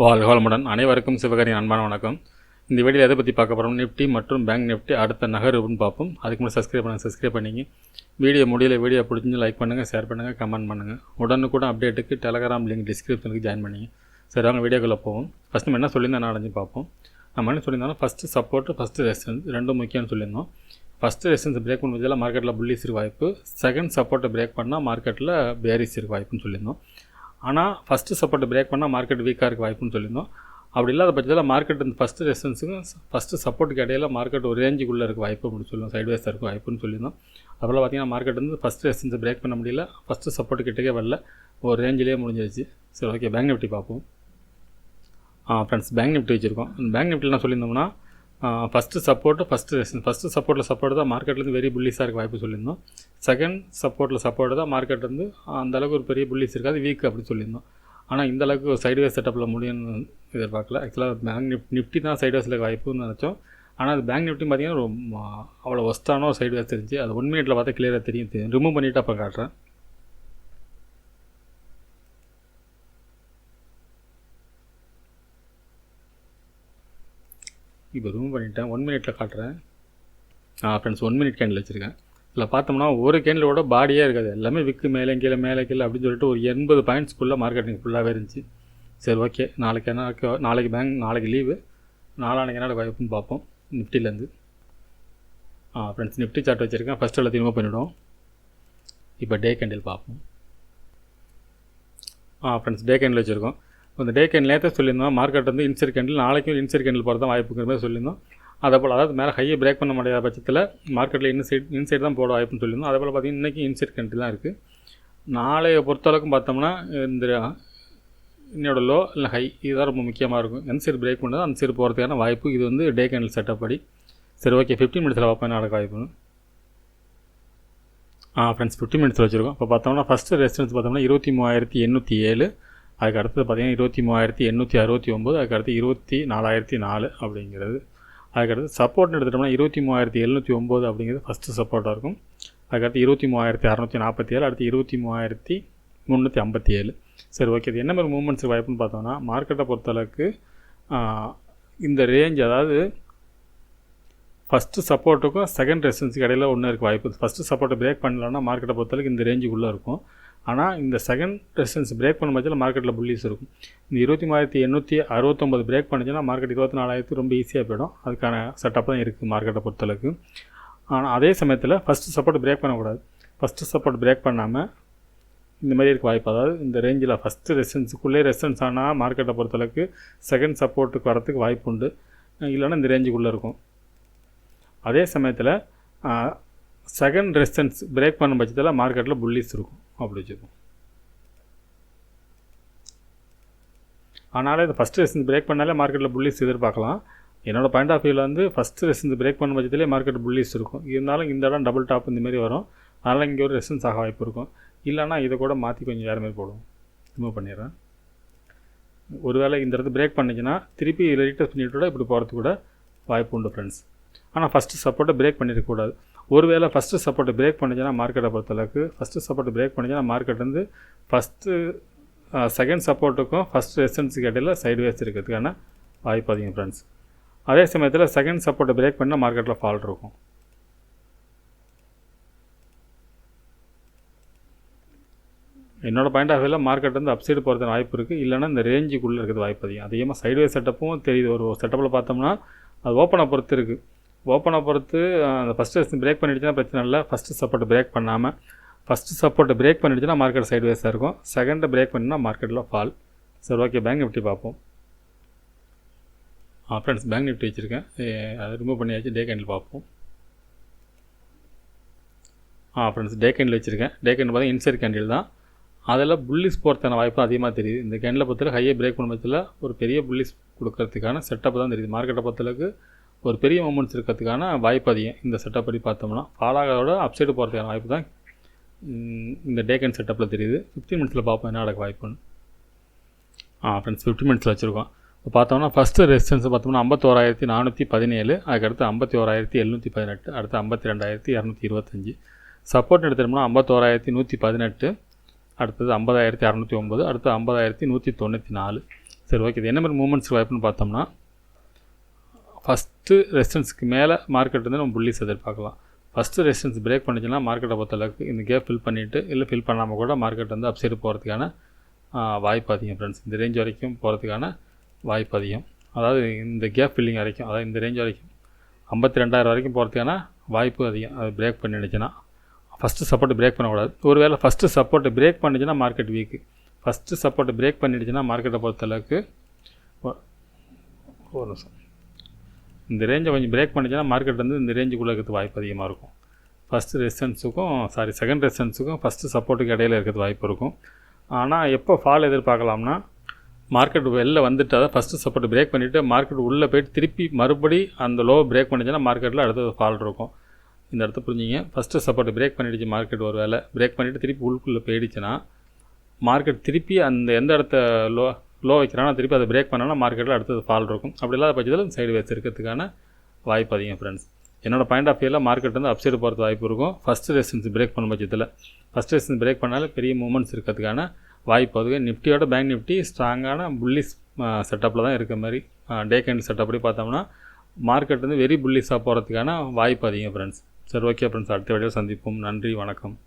வாழ்க வளமுடன். அனைவருக்கும் சிவகாரியின் அன்பான வணக்கம். இந்த வீடியோவில் எதை பற்றி பார்க்க போகிறோம், நிஃப்டி மற்றும் பேங்க் நிஃப்டி அடுத்த நகர்வுன்னு பார்ப்போம். அதுக்கு முன்னாடி சப்ஸ்கிரைப் பண்ணிங்க. வீடியோ வீடியோ பிடிச்சி லைக் பண்ணுங்கள், ஷேர் பண்ணுங்கள், கமெண்ட் பண்ணுங்கள். உடனுக்குடன் அப்டேட்டுக்கு டெலகிராம் லிங்க் டிஸ்கிரிப்ஷனுக்கு ஜாயின் பண்ணிங்க. சரி, அவங்க வீடியோக்குள்ளே போவோம். ஃபஸ்ட் நம்ம என்ன சொல்லியிருந்தோம் அடைஞ்சு பார்ப்போம். நம்ம என்ன சொல்லியிருந்தோம், ஃபஸ்ட்டு சப்போர்ட்டு ஃபஸ்ட்டு ரெசிஸ்டன்ஸ் ரெண்டும் முக்கியம்னு சொல்லியிருந்தோம். ஃபஸ்ட்டு ரெசிஸ்டன்ஸ் பிரேக் பண்ணுறதுல மார்க்கெட்டில் புல்லிஸ் இருக்க வாய்ப்பு, செகண்ட் சப்போர்ட்டை பிரேக் பண்ணால் மார்க்கெட்டில் பேரிஸ் இருக்க வாய்ப்புன்னு சொல்லியிருந்தோம். ஆனால் ஃபஸ்ட்டு சப்போர்ட்டை பிரேக் பண்ணால் மார்க்கெட் வீக்காக இருக்க வாய்ப்புன்னு சொல்லியிருந்தோம். அப்படி இல்லாத பட்சத்தில் மார்க்கெட் இந்த ஃபஸ்ட்டு ரெசிஸ்டன்ஸுக்கும் ஃபஸ்ட்டு சப்போர்ட்டுக்கு இடையில மார்க்கெட் ஒரு ரேஞ்சுக்குள்ளே இருக்க வாய்ப்பு அப்படின்னு சொல்லுவோம், சைட்வேஸாக இருக்கும் வாய்ப்புன்னு சொல்லியிருந்தோம். அப்போல்லாம் பார்த்திங்கன்னா மார்க்கெட் வந்து ஃபஸ்ட்டு ரெசிஸ்டன்ஸை பிரேக் பண்ண முடியல, ஃபஸ்ட்டு சப்போர்ட்டு கிட்டே வரல, ஒரு ரேஞ்சிலே முடிஞ்சிருச்சு. சரி, ஓகே, பேங்க் நிஃப்டி பார்ப்போம். ஃப்ரெண்ட்ஸ், பேங்க் நிஃப்டி வச்சுருக்கோம். பேங்க் நிஃப்டியில் என்ன சொல்லியிருந்தோம்னா, first support first resistance, first சப்போர்ட்டில் சப்போர்ட் தான் மார்க்கெட்லேருந்து வெரி புல்லிஸாக இருக்க வாய்ப்பு சொல்லியிருந்தோம். செகண்ட் சப்போர்ட்டில் சப்போர்ட் தான் மார்க்கெட் வந்து அந்தளவுக்கு ஒரு பெரிய புல்லிஸ் இருக்காது, வீக் அப்படி சொல்லியிருந்தோம். ஆனால் இந்த அளவுக்கு ஒரு சைட்வேஸ் செட்டப்பில் முடியும்னு எதிர்பார்க்கல. ஆக்சுவலாக பேங்க் நிஃப்டி தான் சைட்வேஸில் வாய்ப்புன்னு நினச்சோம். ஆனால் அது பேங்க் நிஃப்டி பார்த்திங்கன்னா ரொம்ப அவ்வளோ ஒஸ்ட்டான ஒரு சைட்வேஸ் தெரிஞ்சு, அது 1 மினிட்டில் பார்த்தா கிளியராக தெரியும். ரிமூவ் பண்ணிவிட்டு அப்போ காட்டுறேன். இப்போ ரிமூவ் பண்ணிவிட்டேன், 1 மினிட்டில் காட்டுறேன். ஃப்ரெண்ட்ஸ், 1 மினிட் கேண்டில் வச்சுருக்கேன். இதில் பார்த்தோம்னா ஒரு கேண்டிலோட பாடியே இருக்காது, எல்லாமே விற்கு மேலே கீழே அப்படின்னு சொல்லிட்டு ஒரு 80 பாயிண்ட்ஸ்க்குள்ளே மார்க்கெட்டிங் ஃபுல்லாகவே இருந்துச்சு. சரி, ஓகே, நாளைக்கு லீவு, நாளானைக்கு என்ன வாய்ப்புன்னு பார்ப்போம் நிஃப்டிலேருந்து. ஃப்ரெண்ட்ஸ், நிஃப்டி சார்ட் வச்சுருக்கேன். ஃபஸ்ட்டு எல்லாத்தையும் ரிமூவ் பண்ணிவிடுவோம். இப்போ டே கேண்டில் பார்ப்போம். ஃப்ரெண்ட்ஸ், டே கேண்டில் வச்சுருக்கோம். அந்த டே கேண்டில் நேற்று சொல்லியிருந்தோம் மார்க்கெட் வந்து இன்சைட் கேண்டில், நாளைக்கும் இன்சைட் கேண்டில் போகிறது தான் வாய்ப்புங்கிற மாதிரி சொல்லியிருந்தோம். அதே போல் அதாவது மேலே ஹையை பிரேக் பண்ண முடியாத பட்சத்தில் மார்க்கெட்டில் இன்சைட் தான் போட வாய்ப்புன்னு சொல்லியிருந்தோம். அதே போல் பார்த்திங்கன்னா இன்றைக்கி இன்சைட் கேண்டில் தான் இருக்குது. நாளைய பொறுத்தளவுக்கும் பார்த்தோம்னா இந்த இன்னோட லோ இல்லை ஹை இதுதான் ரொம்ப முக்கியமாக இருக்கும். எந்த சைடு பிரேக் பண்ணுறதோ அந்த சைடு போகிறதுக்கான வாய்ப்பு இது வந்து டே கேண்டில் செட்டப் படி. சரி, ஓகே, 15 மினிட்ஸில் பார்ப்போம் நடக்க வாய்ப்புன்னு. ஃப்ரெண்ட்ஸ், 15 மினிட்ஸில் வச்சுருக்கோம். இப்போ பார்த்தோம்னா ஃபஸ்ட்டு ரெசிஸ்டன்ஸ் பார்த்தோம்னா 23,807, அதுக்கு அடுத்தது பார்த்திங்கன்னா 23,869, அதுக்கு அடுத்து 24,004 அப்படிங்கிறது. அதுக்கடுத்து சப்போர்ட்னு எடுத்துட்டோம்னா 23,709 அப்படிங்கிறது ஃபஸ்ட்டு சப்போர்ட்டாக இருக்கும். அதுக்கடுத்து 23,647, அடுத்து 23,357. சரி, ஓகே, இது என்ன மாதிரி மூவ்மெண்ட்ஸ் வாய்ப்புன்னு பார்த்தோம்னா மார்க்கெட்டை பொறுத்தளவுக்கு இந்த ரேஞ்ச், அதாவது ஃபஸ்ட்டு சப்போர்ட்டுக்கும் செகண்ட் ரெசிஸ்டன்ஸுக்கு இடையில ஒன்று இருக்க வாய்ப்பு. ஃபஸ்ட்டு சப்போர்ட்டை பிரேக் பண்ணலன்னா மார்க்கெட்டை பொறுத்தளவுக்கு இந்த ரேஞ்சுக்குள்ளே இருக்கும். ஆனால் இந்த செகண்ட் ரெசிஸ்டன்ஸ் பிரேக் பண்ண பட்சத்தில் மார்க்கெட்டில் புல்லிஸ் இருக்கும். இந்த 23,869 பிரேக் பண்ணிச்சுன்னா மார்க்கெட் 24,000 ரொம்ப ஈஸியாக போயிடும். அதுக்கான செட்டப் தான் இருக்குது மார்க்கெட்டை பொறுத்தளவுக்கு. ஆனால் அதே சமயத்தில் ஃபஸ்ட்டு சப்போர்ட் பிரேக் பண்ணக்கூடாது. ஃபஸ்ட்டு சப்போர்ட் பிரேக் பண்ணாமல் இந்த மாதிரி இருக்க வாய்ப்பு, அதாவது இந்த ரேஞ்சில் ஃபஸ்ட்டு ரெசிஸ்டன்ஸுக்குள்ளே ரெசிஸ்டன்ஸ் ஆனால் மார்க்கெட்டை பொறுத்தளவுக்கு செகண்ட் சப்போர்ட்டுக்கு வரத்துக்கு வாய்ப்பு உண்டு, இல்லைன்னா இந்த ரேஞ்சுக்குள்ளே இருக்கும். அதே சமயத்தில் செகண்ட் ரெசிஸ்டன்ஸ் பிரேக் பண்ண பட்சத்தில் மார்க்கெட்டில் புல்லிஸ் இருக்கும் அப்படி வச்சுருக்கோம். அதனால் இந்த ஃபஸ்ட்டு ரெசிஸ்டன்ஸ் பிரேக் பண்ணாலே மார்க்கெட்டில் புல்லிஸ் எதிர்பார்க்கலாம். என்னோடய பாயிண்ட் ஆஃப் வியூவில் வந்து ஃபஸ்ட்டு ரெசிஸ்டன்ஸ் பிரேக் பண்ண பட்சத்திலே மார்க்கெட் புல்லிஸ் இருக்கும். இருந்தாலும் இந்த இடம் டபுள் டாப் இந்தமாரி வரும், அதனால் இங்கே ஒரு ரெசிஸ்டன்ஸ் ஆக வாய்ப்பு இருக்கும். இல்லைனா இதை கூட மாற்றி கொஞ்சம் வேறு மாதிரி போடுவோம். ரிமூவ் பண்ணிடுறேன். ஒருவேளை இந்த இடத்துல பிரேக் பண்ணிச்சுன்னா திருப்பி ரீடெஸ்ட் பண்ணிட்டு கூட இப்படி போகிறதுக்கு கூட வாய்ப்பு உண்டு ஃப்ரெண்ட்ஸ். ஆனால் ஃபஸ்ட்டு சப்போர்ட்டை பிரேக் பண்ணிடக்கூடாது. ஒருவேளை ஃபஸ்ட்டு சப்போர்ட்டை பிரேக் பண்ணிச்சுன்னா மார்க்கெட்டை பொறுத்தளவுக்கு ஃபஸ்ட்டு சப்போர்ட்டை பிரேக் பண்ணிச்சுன்னா மார்க்கெட் வந்து ஃபஸ்ட்டு செகண்ட் சப்போர்ட்டுக்கும் ஃபஸ்ட் ரெசிஸ்டன்ஸுக்கு இடையில சைட்வேஸ் இருக்கிறதுக்கான வாய்ப்பு அதிகம் ஃப்ரெண்ட்ஸ். அதே சமயத்தில் செகண்ட் சப்போர்ட்டை பிரேக் பண்ணால் மார்க்கெட்டில் ஃபால் இருக்கும். என்னோடய பாயிண்ட் ஆஃப் வியூவில் மார்க்கெட் வந்து அப்சைடு போகிறதுக்கு வாய்ப்பு இருக்குது, இல்லைனா இந்த ரேஞ்சுக்குள்ளே இருக்கிறது வாய்ப்பு அதிகம். அதிகமாக சைட்வேஸ் செட்டப்பும் தெரியுது. ஒரு செட்டப்பில் பார்த்தோம்னா அது ஓப்பனை பொறுத்து இருக்குது. ஓப்பனை பொறுத்து அந்த ஃபஸ்ட்டு ரெசிஸ்டன்ஸ் பிரேக் பண்ணிடுச்சுன்னா பிரச்சனை இல்லை. ஃபஸ்ட்டு சப்போர்ட்டை பிரேக் பண்ணாமல் ஃபஸ்ட்டு சப்போர்ட்டை பிரேக் பண்ணிடுச்சுன்னா மார்க்கெட் சைட்வேஸாக இருக்கும். செகண்டை பிரேக் பண்ணினா மார்க்கெட்டில் ஃபால். சரி, ஓகே, பேங்க் நிஃப்டி பார்ப்போம். ஃப்ரெண்ட்ஸ், பேங்க் நிஃப்டி வச்சுருக்கேன், அதை ரிமூவ் பண்ணியாச்சு. டே கேண்டில் பார்ப்போம். ஃப்ரெண்ட்ஸ், டே கேண்டில் வச்சுருக்கேன். டே கேண்டில் பார்த்தா இன்சைட் கேண்டில் தான், அதில் புல்லிஸ் போகிறதுக்கான வாய்ப்பு அதிகமாக தெரியுது. இந்த கேண்டில் பொறுத்தவரை ஹையை பிரேக் பண்ண பட்சத்தில் ஒரு பெரிய புல்லிஸ் கொடுக்கறதுக்கான செட்டப் தான் தெரியுது. மார்க்கெட்டை பொறுத்தளவுக்கு ஒரு பெரிய மூமெண்ட்ஸ் இருக்கிறதுக்கான வாய்ப்பு அதிகம். இந்த செட்டப் படி பார்த்தோம்னா ஃபாலாகோட அப்சைடு போகிறதுக்கான வாய்ப்பு தான் இந்த டே கேண்ட் செட்டப்பில் தெரியுது. 15 மினிட்ஸில் பார்ப்போம் என்ன நடக்க வாய்ப்புன்னு. ஃப்ரெண்ட்ஸ், 15 மினிட்ஸில் வச்சுருக்கோம். இப்போ பார்த்தோம்னா ஃபஸ்ட்டு ரெசிஸ்டன்ஸ் பார்த்தோம்னா 51,417, அதுக்கடுத்து 51,718, அடுத்து 52,225. சப்போர்ட் எடுத்துட்டோம்னா 51,118, அடுத்தது 50,609, அடுத்து 50,194. சரி ஓகே. இது என்ன மாதிரி மூமெண்ட்ஸ் வாய்ப்புன்னு பார்த்தோம்னா, ஃபஸ்ட்டு ரெசிஸ்டன்ஸ்க்கு மேலே மார்க்கெட் வந்து நம்ம புல்லிஸ் எதிர்பார்க்கலாம். ஃபஸ்ட்டு ரெசிஸ்டன்ஸ் பிரேக் பண்ணிச்சுன்னா மார்க்கெட்டை பொறுத்தளவுக்கு இந்த கேப் ஃபில் பண்ணிவிட்டு இல்லை ஃபில் பண்ணாமல் கூட மார்க்கெட் வந்து அப்சைடு போகிறதுக்கான வாய்ப்பு அதிகம் ஃப்ரெண்ட்ஸ். இந்த ரேஞ்ச் வரைக்கும் போகிறதுக்கான வாய்ப்பு அதிகம். அதாவது இந்த கேப் ஃபில்லிங் வரைக்கும், அதாவது இந்த ரேஞ்ச் வரைக்கும் 52,000 வரைக்கும் போகிறதுக்கான வாய்ப்பு அதிகம். அது பிரேக் பண்ணிடுச்சுன்னா ஃபஸ்ட்டு சப்போர்ட் பிரேக் பண்ணக்கூடாது. ஒருவேளை ஃபஸ்ட்டு சப்போர்ட் பிரேக் பண்ணிச்சுன்னா market weak. First support break பண்ணிடுச்சுன்னா மார்க்கெட்டை பொறுத்தளவுக்கு ஒரு நிமிஷம் இந்த ரேஞ்சை கொஞ்சம் பிரேக் பண்ணிச்சுன்னா மார்க்கெட் வந்து இந்த ரேஞ்சுக்குள்ளே இருக்கிறது வாய்ப்பு அதிகமாக இருக்கும். ஃபஸ்ட்டு ரெசிஸ்டன்ஸுக்கும் செகண்ட் ரெசிஸ்டன்ஸுக்கும் ஃபஸ்ட்டு சப்போர்ட்டுக்கு இடையில இருக்கிறது வாய்ப்பு இருக்கும். ஆனால் எப்போ ஃபால் எதிர்பார்க்கலாம்னா, மார்க்கெட் வெளில வந்துட்டு அதை ஃபஸ்ட்டு சப்போர்ட் பிரேக் பண்ணிவிட்டு மார்க்கெட் உள்ளே போய்ட்டு திருப்பி மறுபடி அந்த லோ பிரேக் பண்ணிச்சுன்னா மார்க்கெட்டில் அடுத்தது ஃபால் இருக்கும். இந்த இடத்த புரிஞ்சிங்க. ஃபஸ்ட்டு சப்போர்ட் பிரேக் பண்ணிடுச்சு மார்க்கெட், ஒரு வேலை பிரேக் பண்ணிவிட்டு திருப்பி உள்ளுக்குள்ளே போயிடுச்சுன்னா மார்க்கெட் திருப்பி அந்த எந்த இடத்த லோ வைக்கிறானா திருப்பி அதை பிரேக் பண்ணோன்னா மார்க்கெட்டில் அடுத்தது ஃபால் இருக்கும். அப்படி இல்லாத பட்சத்தில் சைடு வேஸ் இருக்கிறதுக்கான வாய்ப்பு அதிகம் ஃப்ரெண்ட்ஸ். என்னோடய பாயிண்ட் ஆஃப் வியூவில் மார்க்கெட் வந்து அப்சைடு போகிறது வாய்ப்பு இருக்கும். ஃபஸ்ட்டு ரெசிஸ்டன்ஸ் பிரேக் பண்ண பட்சத்தில் ஃபஸ்ட் ரெசிஸ்டன்ஸ் பிரேக் பண்ணாலே பெரிய மூமெண்ட்ஸ் இருக்கிறதுக்கான வாய்ப்பு. அதுவே நிஃப்டியோட பேங்க் நிஃப்டி ஸ்ட்ராங்கான புல்லிஸ் செட்டப்பில் தான் இருக்க மாதிரி டே கேண்டில் செட்டப் அப்படி பார்த்தோம்னா மார்க்கெட் வந்து வெரி புல்லிஸாக போகிறதுக்கான வாய்ப்பு அதிகம் ஃப்ரெண்ட்ஸ். சரி ஓகே ஃப்ரெண்ட்ஸ், அடுத்த வீடியோவில் சந்திப்போம். நன்றி, வணக்கம்.